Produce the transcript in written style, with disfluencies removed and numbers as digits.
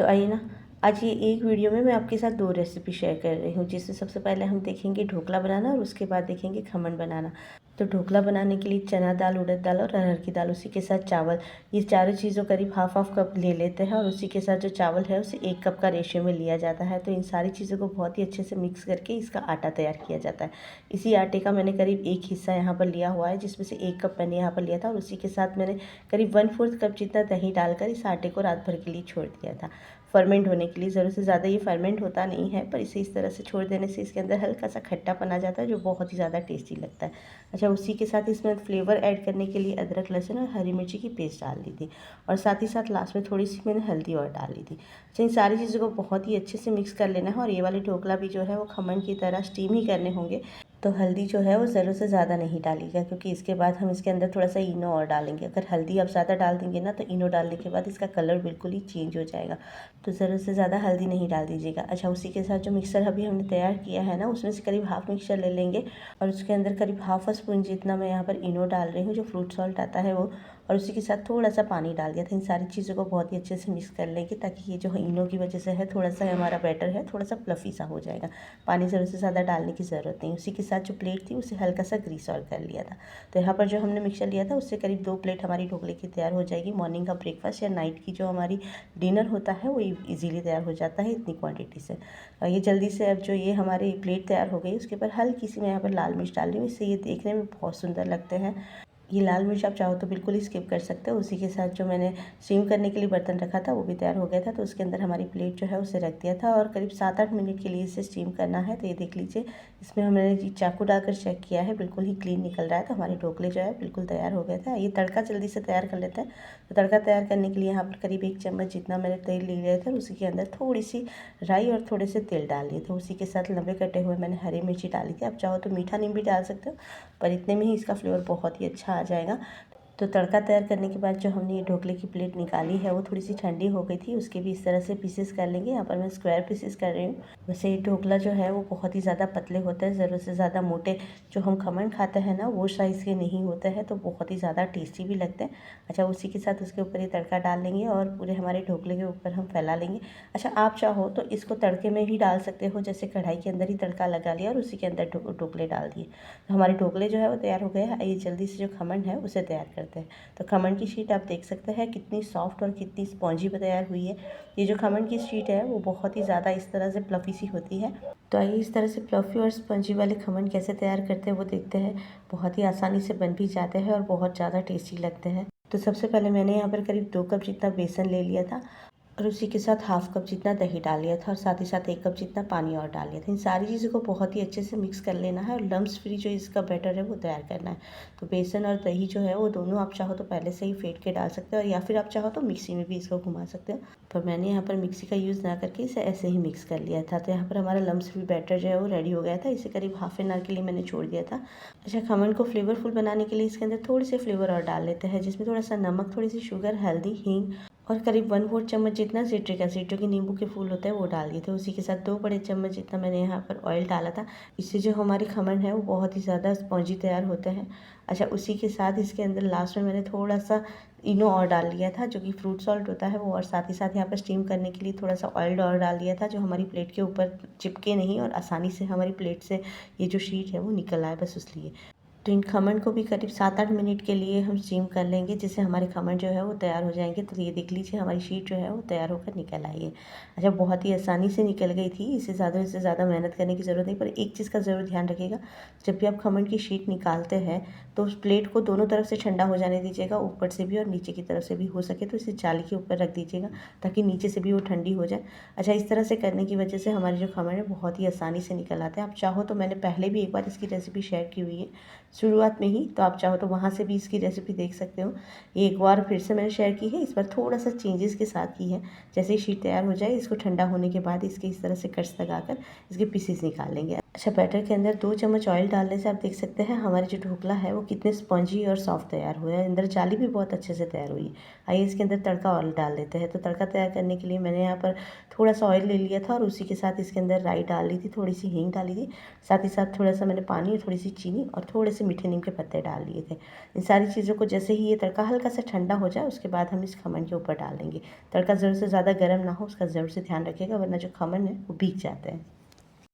तो आइए ना, आज ये एक वीडियो में मैं आपके साथ 2 रेसिपी शेयर कर रही हूँ, जिसमें सबसे पहले हम देखेंगे ढोकला बनाना और उसके बाद देखेंगे खमन बनाना। तो ढोकला बनाने के लिए चना दाल, उड़द दाल और अरहर की दाल, उसी के साथ चावल, ये चारों चीज़ों करीब हाफ कप ले लेते हैं और उसी के साथ जो चावल है उसे 1 कप का रेशियो में लिया जाता है। तो इन सारी चीज़ों को बहुत ही अच्छे से मिक्स करके इसका आटा तैयार किया जाता है। इसी आटे का मैंने करीब एक हिस्सा यहाँ पर लिया हुआ है, जिसमें से 1 कप मैंने यहाँ पर लिया था और उसी के साथ मैंने करीब 1/4 कप जितना दही डालकर इस आटे को रात भर के लिए छोड़ दिया था फर्मेंट होने के लिए। ज़रूरत से ज़्यादा ये फर्मेंट होता नहीं है, पर इसे इस तरह से छोड़ देने से इसके अंदर हल्का सा खट्टापन आ जाता है, जो बहुत ही ज़्यादा टेस्टी लगता है। अच्छा, उसी के साथ इसमें फ्लेवर ऐड करने के लिए अदरक, लहसुन और हरी मिर्ची की पेस्ट डाल दी थी और साथ ही साथ लास्ट में थोड़ी सी मैंने हल्दी और डाल दी थी। अच्छा, इन सारी चीज़ों को बहुत ही अच्छे से मिक्स कर लेना है और ये वाले ढोकला भी जो है वो खमन की तरह स्टीम ही करने होंगे। तो हल्दी जो है वो ज़रूरत से ज़्यादा नहीं डालिएगा, क्योंकि इसके बाद हम इसके अंदर थोड़ा सा इनो और डालेंगे। अगर हल्दी आप ज़्यादा डाल देंगे ना, तो इनो डालने के बाद इसका कलर बिल्कुल ही चेंज हो जाएगा। तो ज़रूरत से ज़्यादा हल्दी नहीं डाल दीजिएगा। अच्छा, उसी के साथ जो मिक्सर अभी हमने तैयार किया है ना, उसमें से करीब हाफ मिक्सर ले लेंगे और उसके अंदर करीब हाफ स्पून जितना मैं यहाँ पर इनो डाल रही हूँ, जो फ्रूट सॉल्ट आता है वो, और उसी के साथ थोड़ा सा पानी डाल दिया था। इन सारी चीज़ों को बहुत ही अच्छे से मिक्स कर लेंगे, ताकि ये जो इनो की वजह से है थोड़ा सा हमारा बैटर है थोड़ा सा फ्लफ़ी सा हो जाएगा। पानी ज़रूरत से ज़्यादा डालने की ज़रूरत नहीं। उसी के साथ जो प्लेट थी उसे हल्का सा ग्रीस और कर लिया था। तो यहाँ पर जो हमने मिक्सर लिया था उससे करीब 2 प्लेट हमारी ढोकले की तैयार हो जाएगी। मॉर्निंग का ब्रेकफास्ट या नाइट की जो हमारी डिनर होता है वो ईज़िली तैयार हो जाता है इतनी क्वांटिटी से। और ये जल्दी से अब जो ये हमारी प्लेट तैयार हो गई, उसके ऊपर हल्की सी मैं यहाँ पर लाल मिर्च डाल रही हूँ। इससे ये देखने में बहुत सुंदर लगते हैं। ये लाल मिर्च आप चाहो तो बिल्कुल ही स्किप कर सकते हो। उसी के साथ जो मैंने स्टीम करने के लिए बर्तन रखा था वो भी तैयार हो गया था, तो उसके अंदर हमारी प्लेट जो है उसे रख दिया था और करीब 7-8 मिनट के लिए इसे स्टीम करना है। तो ये देख लीजिए, इसमें हमने चाकू डालकर चेक किया है, बिल्कुल ही क्लीन निकल रहा है। तो हमारे ढोकले जो है बिल्कुल तैयार हो गया था। ये तड़का जल्दी से तैयार कर लेते हैं। तो तड़का तैयार करने के लिए यहाँ पर करीब 1 चम्मच जितना मैंने तेल ले लिया था, उसी के अंदर थोड़ी सी राई और थोड़े से तेल डाल दिए थे। उसी के साथ लंबे कटे हुए मैंने हरी मिर्ची डाली थी। आप चाहो तो मीठा नीम भी डाल सकते हो, पर इतने में ही इसका फ्लेवर बहुत ही अच्छा आ जाएगा। तो तड़का तैयार करने के बाद जो हमने ये ढोकले की प्लेट निकाली है वो थोड़ी सी ठंडी हो गई थी। उसके भी इस तरह से पीसेस कर लेंगे। यहाँ पर मैं स्क्वायर पीसेस कर रही हूँ। वैसे ये ढोकला जो है वो बहुत ही ज़्यादा पतले होते हैं, ज़रूरत से ज़्यादा मोटे जो हम खमन खाते हैं ना वो साइज़ के नहीं होते हैं, तो बहुत ही ज़्यादा टेस्टी भी लगते हैं। अच्छा, उसी के साथ उसके ऊपर ये तड़का डाल लेंगे और पूरे हमारे ढोकले के ऊपर हम फैला लेंगे। अच्छा, आप चाहो तो इसको तड़के में भी डाल सकते हो, जैसे कढ़ाई के अंदर ही तड़का लगा लिया और उसी के अंदर ढोकले डाल दिए। तो हमारे ढोकले जो है वो तैयार हो गए हैं। आइए जल्दी से जो खमन है उसे तैयार करते हैं। तो खमन की शीट आप देख सकते हैं कितनी सॉफ्ट और कितनी स्पॉन्जी तैयार हुई है। ये जो खमन की शीट है वो बहुत ही ज़्यादा इस तरह से फ्लफ़ी सी होती है। तो आइए इस तरह से फ्लफ़ी और स्पंजी वाले खमन कैसे तैयार करते हैं वो देखते हैं। बहुत ही आसानी से बन भी जाते हैं और बहुत ज़्यादा टेस्टी लगते हैं। तो सबसे पहले मैंने यहाँ पर करीब 2 कप जितना बेसन ले लिया था और उसी के साथ हाफ कप जितना दही डाल लिया था और साथ ही साथ 1 कप जितना पानी और डाल लिया था। इन सारी चीज़ों को बहुत ही अच्छे से मिक्स कर लेना है और लम्स फ्री जो इसका बैटर है वो तैयार करना है। तो बेसन और दही जो है वो दोनों आप चाहो तो पहले से ही फेंट के डाल सकते हो, और या फिर आप चाहो तो मिक्सी में भी इसको घुमा सकते हो, पर मैंने यहाँ पर मिक्सी का यूज़ ना करके इसे ऐसे ही मिक्स कर लिया था। तो यहाँ पर हमारा लम्स फ्री बैटर जो है वो रेडी हो गया था। इसे करीब हाफ एन आवर के लिए मैंने छोड़ दिया था। अच्छा, खमन को फ्लेवरफुल बनाने के लिए इसके अंदर थोड़े से फ्लेवर और डाल लेते हैं, जिसमें थोड़ा सा नमक, थोड़ी सी शुगर, हल्दी, हींग और करीब 1/4 चम्मच जितना सिट्रिक एसिड जो कि नींबू के फूल होते हैं वो डाल दिए थे। उसी के साथ 2 बड़े चम्मच जितना मैंने यहाँ पर ऑयल डाला था। इससे जो हमारे खमन है वो बहुत ही ज़्यादा स्पॉन्जी तैयार होते हैं। अच्छा, उसी के साथ इसके अंदर लास्ट में मैंने थोड़ा सा इनो और डाल लिया था, जो कि फ्रूट सॉल्ट होता है वो, और साथ ही साथ यहाँ पर स्टीम करने के लिए थोड़ा सा ऑयल और डाल दिया था, जो हमारी प्लेट के ऊपर चिपके नहीं और आसानी से हमारी प्लेट से ये जो शीट है वो निकल आए, बस इसलिए। तो इन खमन को भी करीब 7-8 मिनट के लिए हम स्टीम कर लेंगे, जिससे हमारे खमन जो है वो तैयार हो जाएंगे। तो ये देख लीजिए हमारी शीट जो है वो तैयार होकर निकल आई है। अच्छा, बहुत ही आसानी से निकल गई थी, इससे ज़्यादा मेहनत करने की ज़रूरत नहीं। पर एक चीज़ का ज़रूर ध्यान रखिएगा, जब भी आप खमन की शीट निकालते हैं तो उस प्लेट को दोनों तरफ से ठंडा हो जाने दीजिएगा, ऊपर से भी और नीचे की तरफ से भी। हो सके तो इसे जाली के ऊपर रख दीजिएगा, ताकि नीचे से भी वो ठंडी हो जाए। अच्छा, इस तरह से करने की वजह से हमारे जो खमन है बहुत ही आसानी से निकल आते हैं। आप चाहो तो मैंने पहले भी एक बार इसकी रेसिपी शेयर की हुई है शुरुआत में ही, तो आप चाहो तो वहाँ से भी इसकी रेसिपी देख सकते हो। एक बार फिर से मैंने शेयर की है, इस बार थोड़ा सा चेंजेस के साथ की है। जैसे ही शीट तैयार हो जाए, इसको ठंडा होने के बाद इसके इस तरह से कट्स लगाकर इसके पीसेस निकाल लेंगे। अच्छा, बैटर के अंदर 2 चम्मच ऑयल डालने से आप देख सकते हैं हमारे जो ढोकला है वो कितने स्पंजी और सॉफ्ट तैयार हुआ है। अंदर जाली भी बहुत अच्छे से तैयार हुई है। आइए इसके अंदर तड़का और डाल देते हैं। तो तड़का तैयार करने के लिए मैंने यहाँ पर थोड़ा सा ऑयल ले लिया था और उसी के साथ इसके अंदर राई डाल ली थी, थोड़ी सी हींग डाली थी, साथ ही साथ थोड़ा सा मैंने पानी और थोड़ी सी चीनी और थोड़े से मीठे नीम के पत्ते डाल लिए थे। इन सारी चीज़ों को जैसे ही ये तड़का हल्का सा ठंडा हो जाए उसके बाद हम इस खमन के ऊपर डाल देंगे। तड़का ज़रूर से ज़्यादा गर्म ना हो, उसका ज़रूर से ध्यान रखिएगा, वरना जो खमन है वो भीग जाते हैं।